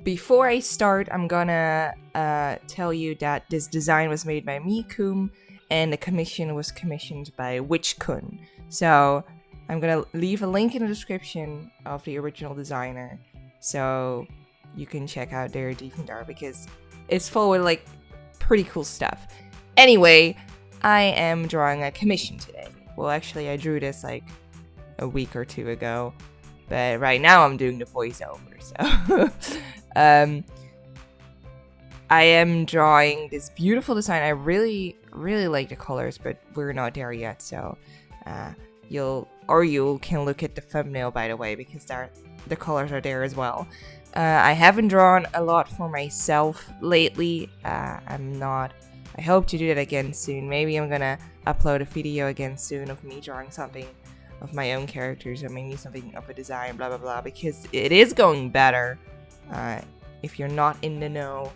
before I start, I'm gonna tell you that this design was made by Witch-kun, and the commission was commissioned by Witch-kun. So I'm gonna leave a link in the description of the original designer, so you can check out their DeviantArt because it's full with like pretty cool stuff. Anyway, I am drawing a commission today. Well, actually, I drew this like a week or two ago, but right now I'm doing the voiceover. So I am drawing this beautiful design. I really like the colors, but we're not there yet. So you can look at the thumbnail, by the way, because the colors are there as well. I haven't drawn a lot for myself lately. I hope to do that again soon. Maybe I'm gonna upload a video again soon of me drawing something of my own characters, or maybe something of a design, blah blah blah, because it is going better. If you're not in the know,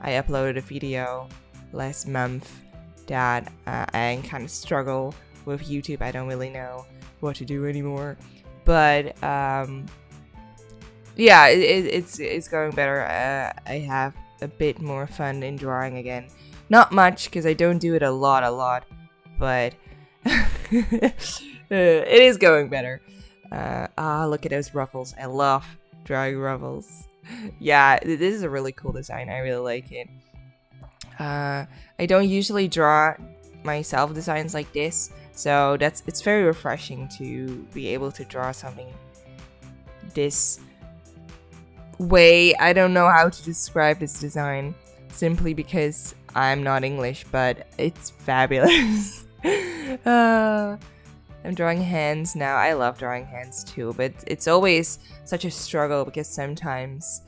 I uploaded a video last month that I kind of struggle with YouTube. I don't really know what to do anymore, but yeah, it's going better. I have a bit more fun in drawing again. Not much, because I don't do it a lot, but it is going better. Look at those ruffles. I love drawing ruffles. Yeah, this is a really cool design. I really like it. I don't usually draw myself designs like this, so it's very refreshing to be able to draw something this way. I don't know how to describe this design, simply because I'm not English, but it's fabulous. I'm drawing hands now. I love drawing hands too, but it's always such a struggle because sometimes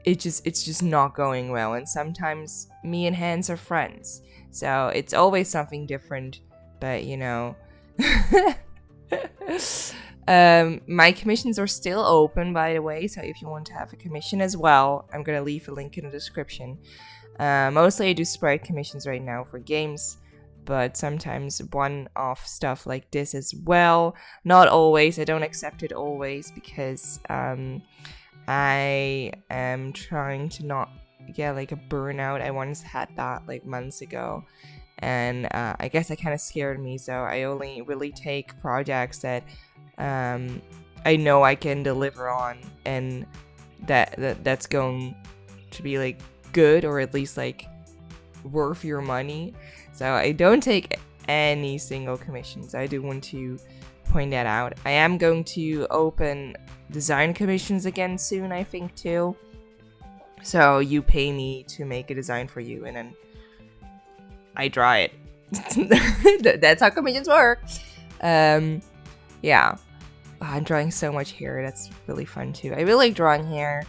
it's just not going well, and sometimes me and hands are friends, so it's always something different. But you know, my commissions are still open, by the way, so if you want to have a commission as well, I'm gonna leave a link in the description. Mostly I do sprite commissions right now for games, but sometimes one-off stuff like this as well. Not always. I don't accept it always, because I am trying to not get like a burnout. I once had that like months ago, and I guess that kind of scared me, so I only really take projects that I know I can deliver on, and that's going to be like good, or at least like worth your money. So I don't take any single commissions. I do want to point that out. I am going to open design commissions again soon, I think, too. So you pay me to make a design for you, and then I draw it. That's how commissions work. Yeah. I'm drawing so much hair. That's really fun too. I really like drawing hair.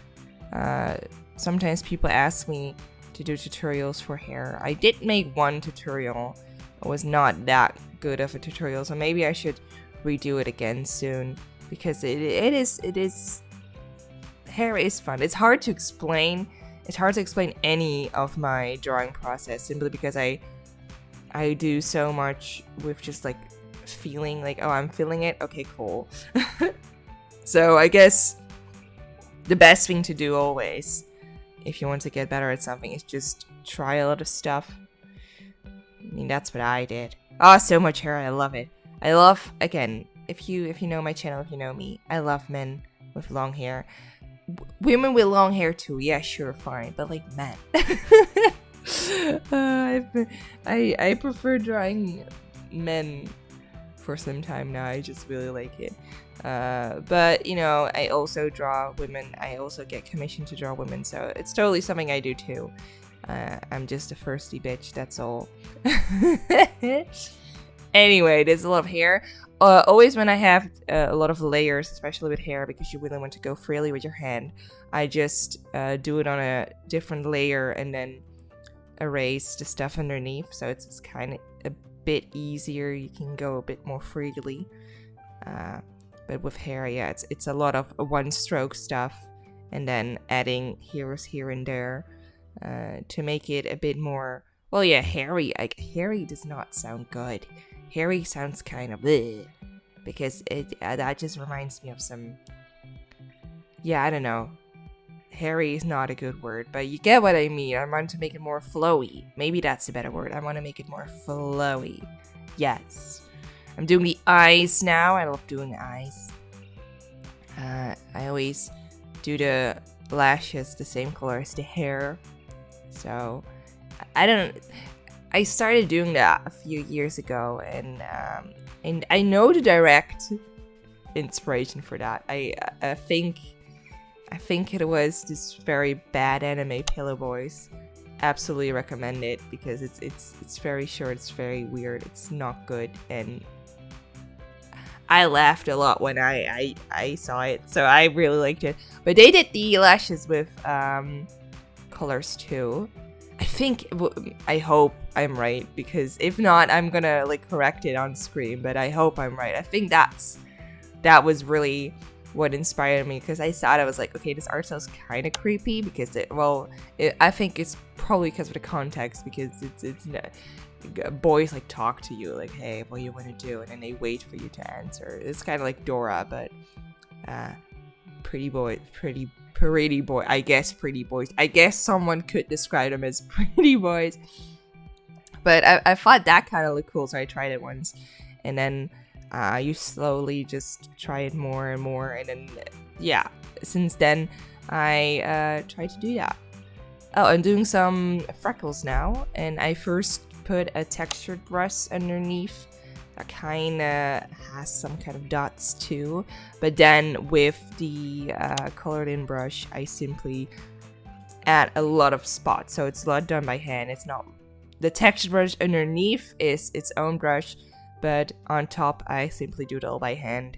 Sometimes people ask me to do tutorials for hair. I did make one tutorial. It was not that good of a tutorial, so maybe I should redo it again soon, because it is hair is fun. It's hard to explain. It's hard to explain any of my drawing process, simply because I do so much with just like feeling, like, oh, I'm feeling it, okay, cool. So I guess the best thing to do always, if you want to get better at something, is just try a lot of stuff. I mean, that's what I did. Oh, so much hair. I love it. I love, again, if you know my channel, if you know me, I love men with long hair. Women with long hair too, yeah, sure, fine, but like men. I prefer drawing men for some time now. I just really like it. But you know, I also draw women. I also get commissioned to draw women, so it's totally something I do too. I'm just a thirsty bitch, that's all. Anyway, there's a lot of hair. Always when I have a lot of layers, especially with hair, because you really want to go freely with your hand, I just do it on a different layer and then erase the stuff underneath, so it's kind of a bit easier. You can go a bit more freely. But with hair, yeah, it's a lot of one-stroke stuff, and then adding hairs here and there to make it a bit more, well, yeah, hairy. Like, hairy does not sound good. Hairy sounds kind of bleh, because that just reminds me of some, yeah, I don't know. hairy is not a good word, but you get what I mean. I want to make it more flowy. Maybe that's a better word. I want to make it more flowy. Yes. I'm doing the eyes now. I love doing eyes. I always do the lashes the same color as the hair. So I started doing that a few years ago, and I know the direct inspiration for that. I think it was this very bad anime, Pillow Boys. Absolutely recommend it because it's very short, it's very weird, it's not good, and I laughed a lot when I saw it, so I really liked it. But they did the lashes with colors too. I hope I'm right, because if not, I'm gonna like correct it on screen. But I hope I'm right. I think that was really what inspired me, because I saw it, I was like, okay, this art style is kind of creepy because I think it's probably because of the context, because it's boys like talk to you like, hey, what do you want to do, and then they wait for you to answer. It's kind of like Dora, but pretty boy. I guess pretty boys. I guess someone could describe them as pretty boys. But I thought that kind of looked cool, so I tried it once, and then you slowly just try it more and more, and then yeah, since then I tried to do that. Oh, I'm doing some freckles now, and I first put a textured brush underneath that kind of has some kind of dots too, but then with the colored in brush I simply add a lot of spots, so it's a lot done by hand. It's not the textured brush underneath is its own brush, but on top I simply do it all by hand.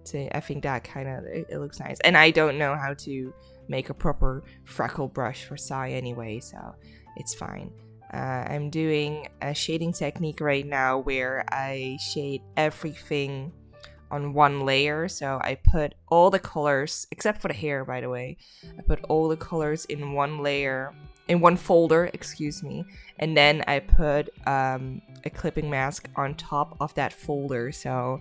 So I think that kind of it looks nice, and I don't know how to make a proper freckle brush for Sai anyway, so it's fine. I'm doing a shading technique right now where I shade everything on one layer. So I put all the colors, except for the hair, by the way. I put all the colors in one layer, in one folder, excuse me. And then I put a clipping mask on top of that folder, so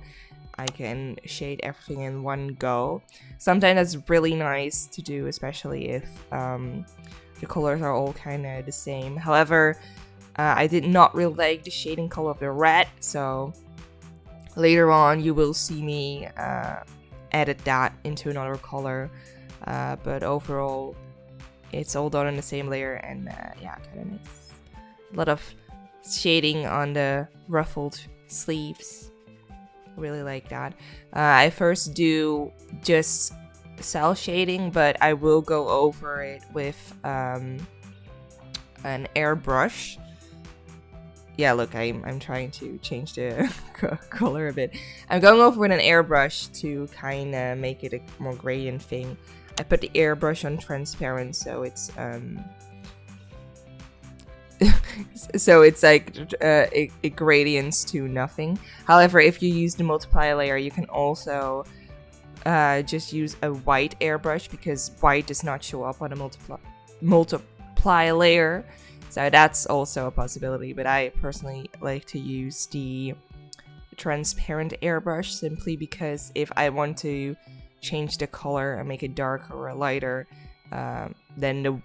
I can shade everything in one go. Sometimes that's really nice to do, especially if the colors are all kind of the same. However, I did not really like the shading color of the red, so later on you will see me edit that into another color. But overall, it's all done on the same layer, and yeah, kind of nice. A lot of shading on the ruffled sleeves. Really like that. I first do just cell shading, but I will go over it with an airbrush. Yeah, look, I'm trying to change the color a bit. I'm going over with an airbrush to kind of make it a more gradient thing. I put the airbrush on transparent, so it's so it's like it gradients to nothing. However, if you use the multiply layer, you can also just use a white airbrush, because white does not show up on a multiply layer, so that's also a possibility. But I personally like to use the transparent airbrush, simply because if I want to change the color and make it darker or lighter, then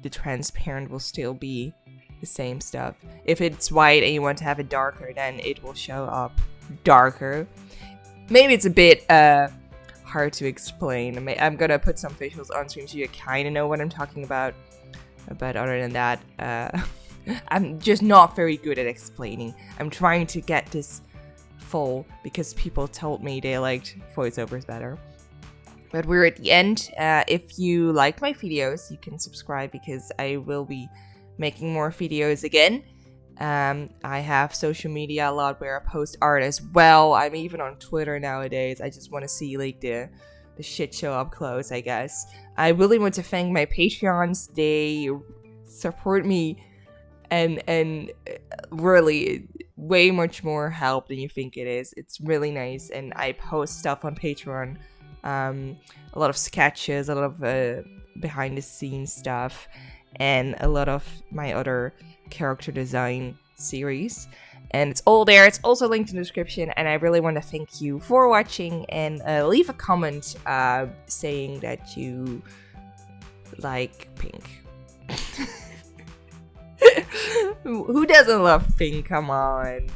the transparent will still be the same stuff. If it's white and you want to have it darker, then it will show up darker. Maybe it's a bit hard to explain. I'm gonna put some visuals on stream so you kind of know what I'm talking about. But other than that, I'm just not very good at explaining. I'm trying to get this full because people told me they liked voiceovers better. But we're at the end. If you like my videos, you can subscribe, because I will be making more videos again. I have social media a lot where I post art as well. I'm even on Twitter nowadays. I just want to see like the shit show up close, I guess. I really want to thank my Patreons. They support me and really way much more help than you think it is. It's really nice, and I post stuff on Patreon. A lot of sketches, a lot of behind the scenes stuff, and a lot of my other character design series. And it's all there. It's also linked in the description. And I really want to thank you for watching. And leave a comment saying that you like pink. Who doesn't love pink? Come on.